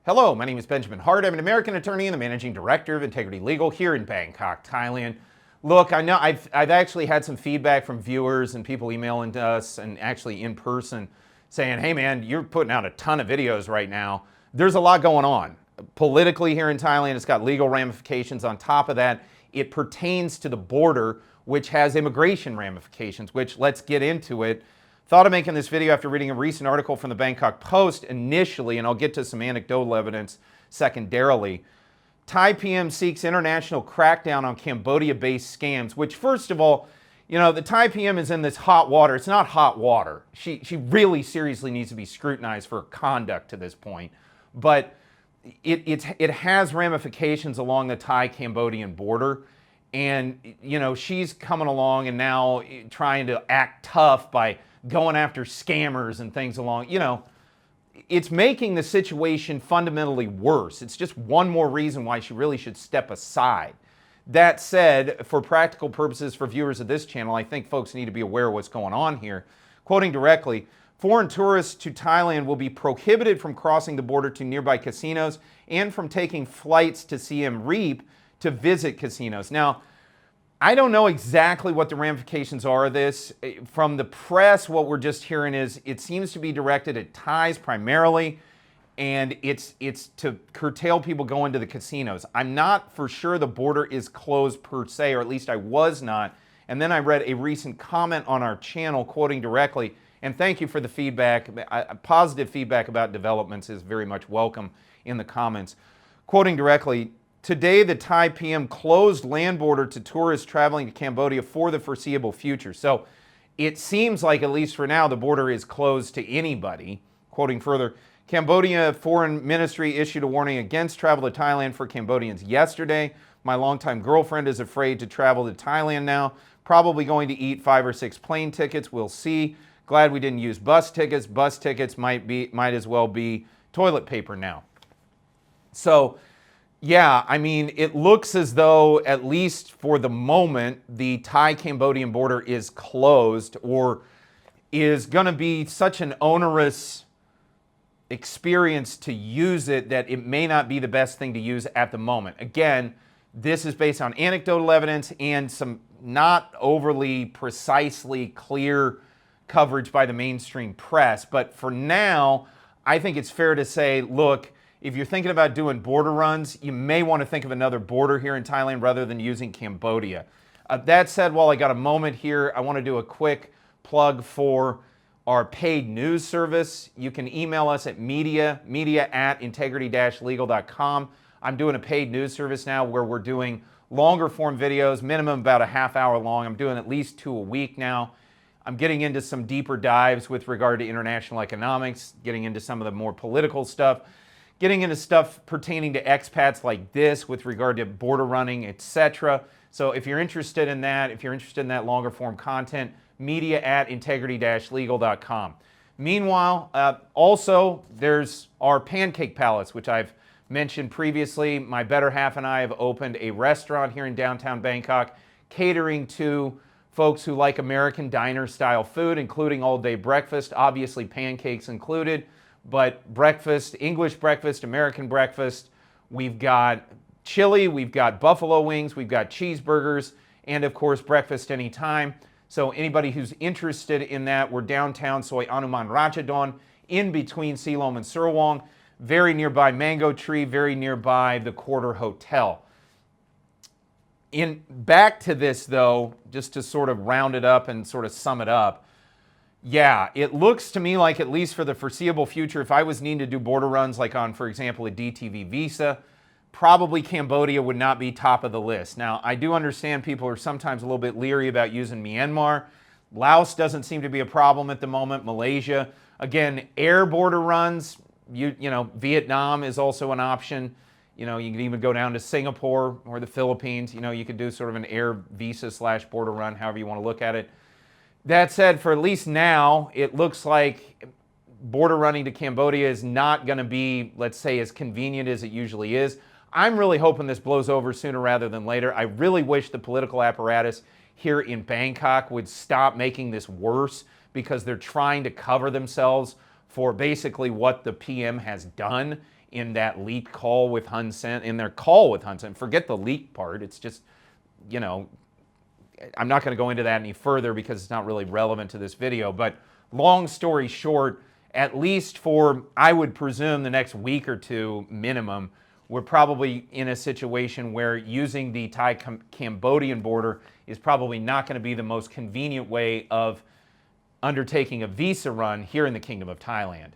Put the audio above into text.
Hello, my name is Benjamin Hart. I'm an American attorney and the managing director of Integrity Legal here in Bangkok, Thailand. Look, I know I've actually had some feedback from viewers and people emailing to us and actually in person saying, hey man, you're putting out a ton of videos right now. There's a lot going on. Politically here in Thailand, it's got legal ramifications. On top of that, it pertains to the border, which has immigration ramifications, which let's get into it. Thought of making this video after reading a recent article from the Bangkok Post initially, and I'll get to some anecdotal evidence secondarily. Thai PM seeks international crackdown on Cambodia-based scams, which first of all, you know, the Thai PM is in this hot water. It's not hot water. She really seriously needs to be scrutinized for her conduct to this point. But it has ramifications along the Thai-Cambodian border. And, you know, she's coming along and now trying to act tough by going after scammers and things along, you know, it's making the situation fundamentally worse. It's just one more reason why she really should step aside. That said, for practical purposes for viewers of this channel, I think folks need to be aware of what's going on here. Quoting directly, foreign tourists to Thailand will be prohibited from crossing the border to nearby casinos and from taking flights to Siem Reap to visit casinos. Now, I don't know exactly what the ramifications are of this. From the press, what we're just hearing is it seems to be directed at Thais primarily, and it's to curtail people going to the casinos. I'm not for sure the border is closed per se, or at least I was not. And then I read a recent comment on our channel quoting directly, and thank you for the feedback. Positive feedback about developments is very much welcome in the comments. Quoting directly, today, the Thai PM closed land border to tourists traveling to Cambodia for the foreseeable future. So it seems like, at least for now, the border is closed to anybody. Quoting further, Cambodia Foreign Ministry issued a warning against travel to Thailand for Cambodians yesterday. My longtime girlfriend is afraid to travel to Thailand now. Probably going to eat 5 or 6 plane tickets. We'll see. Glad we didn't use bus tickets. Bus tickets might as well be toilet paper now. So, yeah, I mean, it looks as though, at least for the moment, the Thai-Cambodian border is closed or is going to be such an onerous experience to use it that it may not be the best thing to use at the moment. Again, this is based on anecdotal evidence and some not overly precisely clear coverage by the mainstream press. But for now, I think it's fair to say, look, if you're thinking about doing border runs, you may want to think of another border here in Thailand rather than using Cambodia. That said, while I got a moment here, I want to do a quick plug for our paid news service. You can email us at media@integrity-legal.com. I'm doing a paid news service now where we're doing longer form videos, minimum about a half hour long. I'm doing at least 2 a week now. I'm getting into some deeper dives with regard to international economics, getting into some of the more political stuff, getting into stuff pertaining to expats like this with regard to border running, etc. So if you're interested in that, if you're interested in that longer form content, media@integrity-legal.com. Meanwhile, also there's our pancake palace, which I've mentioned previously. My better half and I have opened a restaurant here in downtown Bangkok, catering to folks who like American diner style food, including all day breakfast, obviously pancakes included. But breakfast, English breakfast, American breakfast, we've got chili, we've got buffalo wings, we've got cheeseburgers, and of course breakfast anytime. So anybody who's interested in that, we're downtown Soi Anuman Ratchadon, in between Siloam and Surwong, very nearby Mango Tree, very nearby the Quarter Hotel. Back to this though, just to sort of round it up and sort of sum it up, yeah, it looks to me like, at least for the foreseeable future, if I was needing to do border runs like on, for example, a DTV visa, probably Cambodia would not be top of the list. Now, I do understand people are sometimes a little bit leery about using Myanmar. Laos doesn't seem to be a problem at the moment. Malaysia, again, air border runs, you know, Vietnam is also an option. You know, you can even go down to Singapore or the Philippines. You know, you could do sort of an air visa / border run, however you want to look at it. That said, for at least now, it looks like border running to Cambodia is not going to be, let's say, as convenient as it usually is. I'm really hoping this blows over sooner rather than later. I really wish the political apparatus here in Bangkok would stop making this worse, because they're trying to cover themselves for basically what the PM has done in that leaked call with Hun Sen, in their call with Hun Sen. Forget the leak part. It's just, you know, I'm not going to go into that any further because it's not really relevant to this video. But long story short, at least for, I would presume, the next week or two minimum, we're probably in a situation where using the Thai-Cambodian border is probably not going to be the most convenient way of undertaking a visa run here in the Kingdom of Thailand.